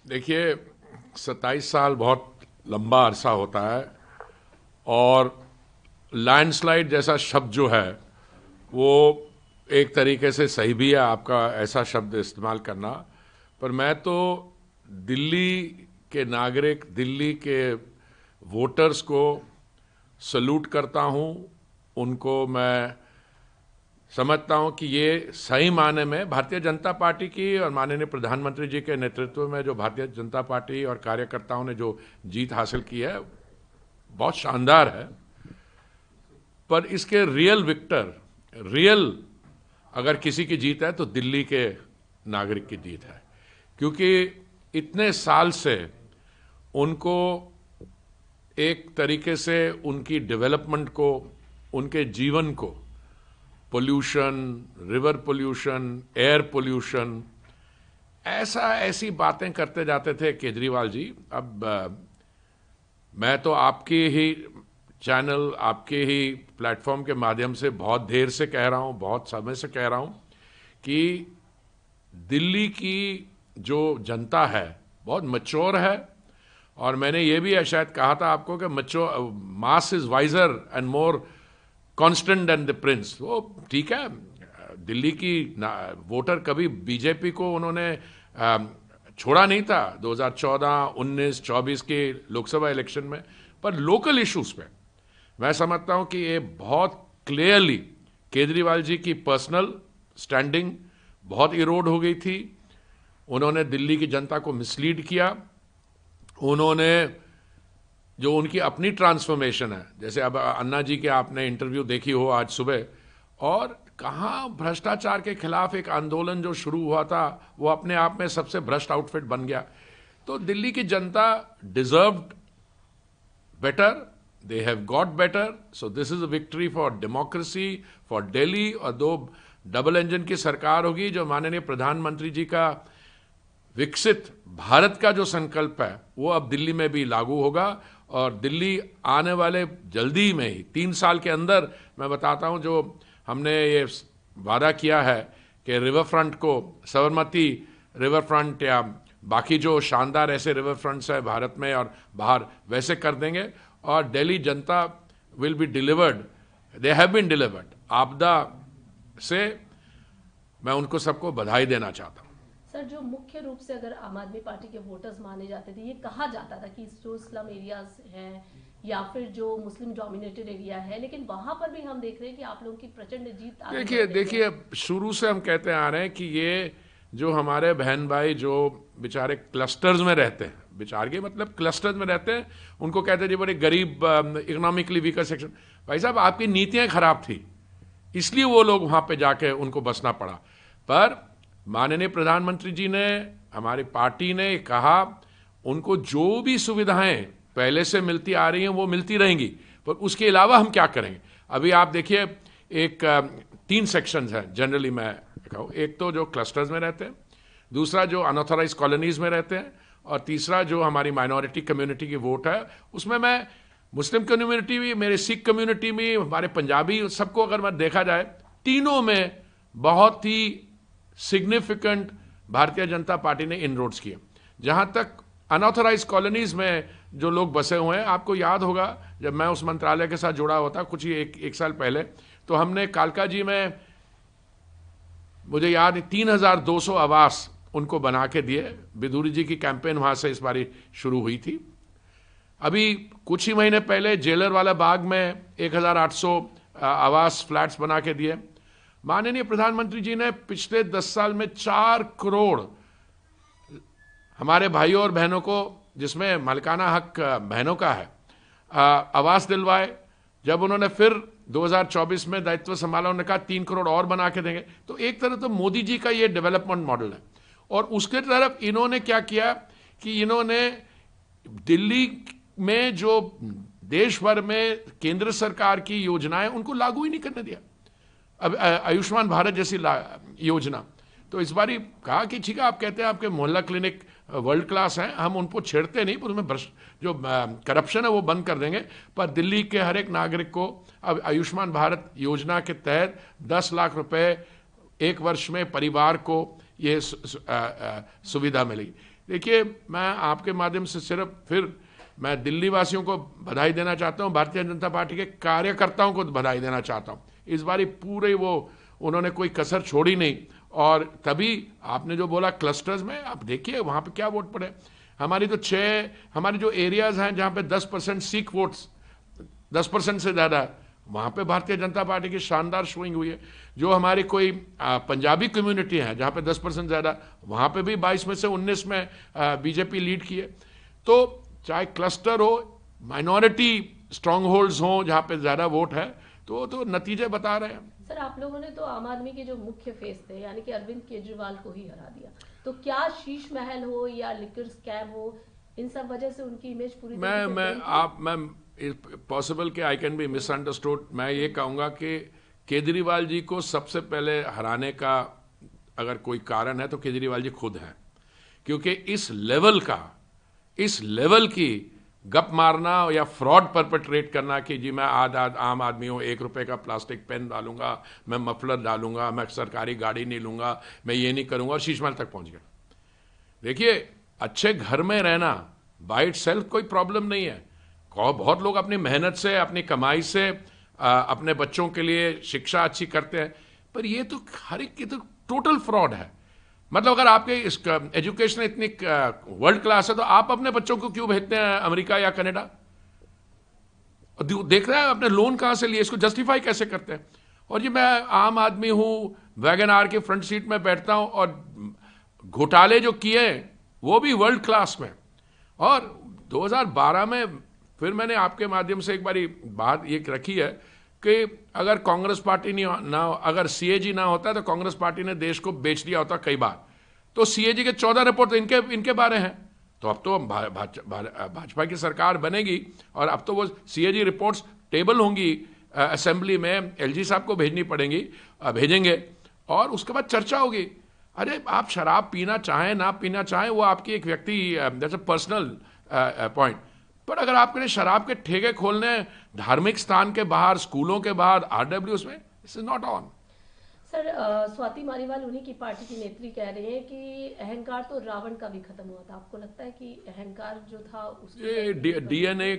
देखिए, 27 साल बहुत लंबा अरसा होता है। और लैंडस्लाइड जैसा शब्द जो है वो एक तरीके से सही भी है, आपका ऐसा शब्द इस्तेमाल करना। पर मैं तो दिल्ली के नागरिक, दिल्ली के वोटर्स को सल्यूट करता हूँ। उनको मैं समझता हूं कि ये सही मायने में भारतीय जनता पार्टी की और माननीय प्रधानमंत्री जी के नेतृत्व में जो भारतीय जनता पार्टी और कार्यकर्ताओं ने जो जीत हासिल की है बहुत शानदार है। पर इसके रियल विक्टर, रियल अगर किसी की जीत है तो दिल्ली के नागरिक की जीत है, क्योंकि इतने साल से उनको एक तरीके से उनकी डेवलपमेंट को, उनके जीवन को, pollution, river pollution, air pollution, ऐसी बातें करते जाते थे केजरीवाल जी। अब मैं तो आपके ही चैनल, आपके ही प्लेटफॉर्म के माध्यम से बहुत देर से कह रहा हूँ, बहुत समय से कह रहा हूँ कि दिल्ली की जो जनता है बहुत मैच्योर है। और मैंने ये भी शायद कहा था आपको कि mature mass is wiser and more constant than the prince. वो ठीक है, दिल्ली की वोटर कभी बीजेपी को उन्होंने छोड़ा नहीं था 2014, 19, 24 के लोकसभा इलेक्शन में। पर लोकल इश्यूज पे मैं समझता हूं कि ये बहुत क्लियरली केजरीवाल जी की पर्सनल स्टैंडिंग बहुत इरोड हो गई थी। उन्होंने दिल्ली की जनता को मिसलीड किया। उन्होंने जो उनकी अपनी ट्रांसफॉर्मेशन है, जैसे अब अन्ना जी के आपने इंटरव्यू देखी हो आज सुबह, और कहाँ भ्रष्टाचार के खिलाफ एक आंदोलन जो शुरू हुआ था वो अपने आप में सबसे भ्रष्ट आउटफिट बन गया। तो दिल्ली की जनता deserved better, they have got better. So this is a victory for democracy, for Delhi. और दो डबल इंजन की सरकार होगी, जो माननीय प्रधानमंत्री जी का विकसित भारत का जो संकल्प है वो अब दिल्ली में भी लागू होगा। और दिल्ली आने वाले जल्दी में ही 3 साल के अंदर, मैं बताता हूं, जो हमने ये वादा किया है कि रिवर फ्रंट को, साबरमती रिवर फ्रंट या बाकी जो शानदार ऐसे रिवर फ्रंट्स है भारत में और बाहर, वैसे कर देंगे। और दिल्ली जनता will be delivered, they have been delivered. आपदा से मैं उनको सबको बधाई देना चाहता हूं। सर, जो मुख्य रूप से अगर आम आदमी पार्टी के वोटर्स माने जाते थे, ये कहा जाता था कि जो स्लम एरियाज हैं या फिर जो मुस्लिम डोमिनेटेड एरिया है, लेकिन वहां पर भी हम देख रहे हैं कि आप लोगों की प्रचंड जीत आगे बढ़ रही है। देखिए शुरू से हम कहते आ रहे हैं कि ये जो हमारे बहन भाई जो बेचारे क्लस्टर्स में रहते हैं, बेचारे के मतलब क्लस्टर्स में रहते हैं, उनको कहते हैं जी बड़े गरीब, इकोनॉमिकली वीकर सेक्शन। भाई साहब, आपकी नीतियां खराब थी, इसलिए वो लोग वहां पे जाके उनको बसना पड़ा। पर माननीय प्रधानमंत्री जी ने, हमारी पार्टी ने कहा उनको जो भी सुविधाएं पहले से मिलती आ रही हैं वो मिलती रहेंगी, पर उसके अलावा हम क्या करेंगे। अभी आप देखिए, एक 3 सेक्शंस हैं जनरली मैं कहूँ। एक तो जो क्लस्टर्स में रहते हैं, दूसरा जो अनऑथराइज कॉलोनीज में रहते हैं, और तीसरा जो हमारी माइनॉरिटी कम्युनिटी की वोट है। उसमें मैं मुस्लिम कम्युनिटी भी, मेरे सिख कम्युनिटी में, हमारे पंजाबी, सबको अगर मैं देखा जाए, तीनों में बहुत ही सिग्निफिकेंट भारतीय जनता पार्टी ने इनरोड्स किए। जहां तक अनऑथराइज कॉलोनीज में जो लोग बसे हुए हैं, आपको याद होगा जब मैं उस मंत्रालय के साथ जुड़ा होता कुछ ही एक साल पहले, तो हमने कालका जी में, मुझे याद है, 3200 आवास उनको बना के दिए। बिधूरी जी की कैंपेन वहां से इस बारी शुरू हुई थी। अभी कुछ ही महीने पहले जेलर वाला बाग में 1800 आवास फ्लैट्स बना के दिए। माननीय प्रधानमंत्री जी ने पिछले 10 साल में 4 करोड़ हमारे भाइयों और बहनों को, जिसमें मालिकाना हक बहनों का है, आवास दिलवाए। जब उन्होंने फिर 2024 में दायित्व संभाला, उन्होंने कहा 3 करोड़ और बना के देंगे। तो एक तरह तो मोदी जी का ये डेवलपमेंट मॉडल है। और उसके तरफ इन्होंने क्या किया कि इन्होंने दिल्ली में जो देश भर में केंद्र सरकार की योजनाएं, उनको लागू ही नहीं करने दिया। अब आयुष्मान भारत जैसी योजना, तो इस बारी कहा कि ठीक है, आप कहते हैं आपके मोहल्ला क्लिनिक वर्ल्ड क्लास हैं, हम उनको छेड़ते नहीं, पर उसमें जो करप्शन है वो बंद कर देंगे। पर दिल्ली के हर एक नागरिक को अब आयुष्मान भारत योजना के तहत 10 लाख रुपए एक वर्ष में परिवार को ये सुविधा मिलेगी। देखिए, मैं आपके माध्यम से सिर्फ फिर मैं दिल्ली वासियों को बधाई देना चाहता हूँ, भारतीय जनता पार्टी के कार्यकर्ताओं को बधाई देना चाहता हूँ। इस बारी पूरे वो उन्होंने कोई कसर छोड़ी नहीं, और तभी आपने जो बोला क्लस्टर्स में, आप देखिए वहाँ पे क्या वोट पड़े। हमारी तो हमारे जो एरियाज हैं जहाँ पे 10% सिख वोट्स 10% से ज़्यादा, वहाँ पे भारतीय जनता पार्टी की शानदार शोइंग हुई है। जो हमारी कोई पंजाबी कम्युनिटी है जहाँ पे 10% ज़्यादा, वहाँ पे भी 22 में से 19 में बीजेपी लीड की है। तो चाहे क्लस्टर हो, माइनॉरिटी स्ट्रांग होल्ड्स हो जहाँ पे ज़्यादा वोट है, तो नतीजे बता रहे हैं। सर, आप लोगों ने तो आम आदमी के जो मुख्य फेस थे यानी कि अरविंद केजरीवाल को ही हरा दिया, तो क्या शीश महल हो या लिकर स्कैम हो, इन सब वजह से उनकी इमेज पूरी मैं पॉसिबल कि आई कैन बी मिसअंडरस्टूड। मैं ये कहूँगा कि केजरीवाल जी को सबसे पहले हराने का अगर कोई कारण है तो केजरीवाल जी खुद हैं, क्योंकि इस लेवल की गप मारना या फ्रॉड परपेट्रेट करना कि जी मैं आम आदमी हूँ, 1 रुपए का प्लास्टिक पेन डालूंगा, मैं मफलर डालूंगा, मैं सरकारी गाड़ी नहीं लूंगा, मैं ये नहीं करूंगा, और शीश महल तक पहुंच गया। देखिए, अच्छे घर में रहना बाय इटसेल्फ कोई प्रॉब्लम नहीं है। बहुत लोग अपनी मेहनत से, अपनी कमाई से अपने बच्चों के लिए शिक्षा अच्छी करते हैं, पर ये तो हर एक की तो टोटल फ्रॉड है। मतलब अगर आपके एजुकेशन इतनी वर्ल्ड क्लास है तो आप अपने बच्चों को क्यों भेजते हैं अमेरिका या कनाडा? देख रहे हैं अपने लोन कहां से लिए, इसको जस्टिफाई कैसे करते हैं? और ये मैं आम आदमी हूं, वैगन आर के फ्रंट सीट में बैठता हूं, और घोटाले जो किए वो भी वर्ल्ड क्लास में। और 2012 में फिर मैंने आपके माध्यम से एक बारी बात ये रखी है कि अगर कांग्रेस पार्टी अगर सीएजी ना होता तो कांग्रेस पार्टी ने देश को बेच दिया होता कई बार। तो सीएजी के 14 रिपोर्ट इनके बारे हैं। तो अब तो भाजपा की सरकार बनेगी और अब तो वो सीएजी रिपोर्ट्स टेबल होंगी असेंबली में, एलजी साहब को भेजेंगे और उसके बाद चर्चा होगी। अरे आप शराब पीना चाहें ना पीना चाहें वो आपकी एक व्यक्ति जैसे पर्सनल पॉइंट, पर अगर आपके शराब के ठेके खोलने धार्मिक स्थान के बाहर, स्कूलों के बाहर, आरडब्ल्यूएस में, this is not on. Sir, Swati Maliwal उन्हीं की पार्टी की नेत्री कह रहे हैं कि अहंकार तो रावण का भी खत्म हुआ था। आपको लगता है कि अहंकार जो था ये डीएनए,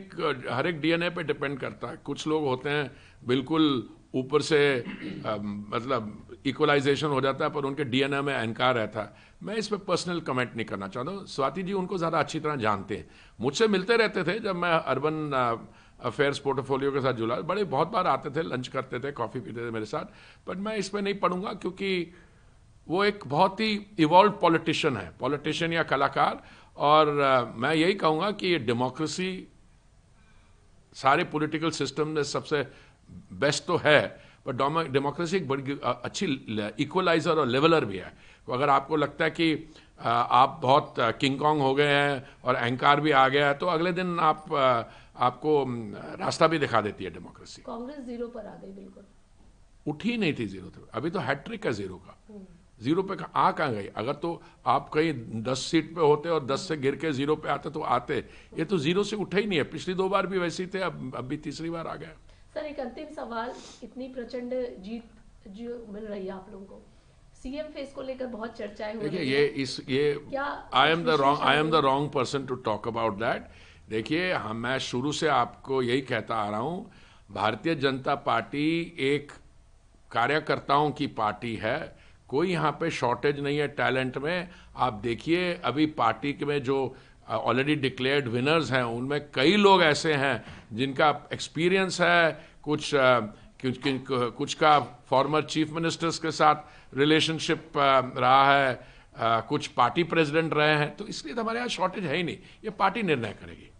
हर एक डीएनए पे डिपेंड करता है। कुछ लोग होते हैं बिल्कुल ऊपर से मतलब इक्वलाइजेशन हो जाता है, पर उनके डीएनए में अहंकार रहता है। मैं इस पर पर्सनल कमेंट नहीं करना चाहता हूँ। स्वाति जी उनको ज़्यादा अच्छी तरह जानते हैं, मुझसे मिलते रहते थे जब मैं अर्बन अफेयर्स पोर्टफोलियो के साथ जुड़ा, बहुत बार आते थे, लंच करते थे, कॉफ़ी पीते थे मेरे साथ। बट मैं इस पर नहीं पढ़ूंगा क्योंकि वो एक बहुत ही इवॉल्व पॉलिटिशियन या कलाकार। और मैं यही कहूँगा कि ये डेमोक्रेसी सारे पॉलिटिकल सिस्टम में सबसे बेस्ट तो है, पर डेमोक्रेसी एक बड़ी अच्छी इक्वलाइजर और लेवलर भी है। तो अगर आपको लगता है कि आप बहुत किंग कॉन्ग हो गए हैं और अहंकार भी आ गया है, तो अगले दिन आपको रास्ता भी दिखा देती है डेमोक्रेसी। कांग्रेस 0 पर आ गई, बिल्कुल उठी नहीं थी 0 पे। अभी तो हैट्रिक है 0 का। 0 पे कहाँ गई? अगर तो आप कहीं 10 सीट पे होते और 10 से गिर के 0 पे आते तो आते। ये तो 0 से उठे ही नहीं है। पिछली 2 बार भी वैसे ही थे, अब भी तीसरी बार आ गया। सर, एक अंतिम सवाल, इतनी प्रचंड जीत जो मिल रही है आप लोगों को, सीएम फेस को लेकर बहुत चर्चाएं हो रही हैं। I am the wrong person to talk about that. देखिए, मैं शुरू से आपको यही कहता आ रहा हूं, भारतीय जनता पार्टी एक कार्यकर्ताओं की पार्टी है। कोई यहाँ पे शॉर्टेज नहीं है टैलेंट में। आप देखिए, अभी पार्टी में जो ऑलरेडी डिक्लेयर्ड विनर्स हैं उनमें कई लोग ऐसे हैं जिनका एक्सपीरियंस है, कुछ का फॉर्मर चीफ मिनिस्टर्स के साथ रिलेशनशिप रहा है, कुछ पार्टी प्रेसिडेंट रहे हैं। तो इसलिए तो हमारे यहाँ शॉर्टेज है ही नहीं, ये पार्टी निर्णय करेगी।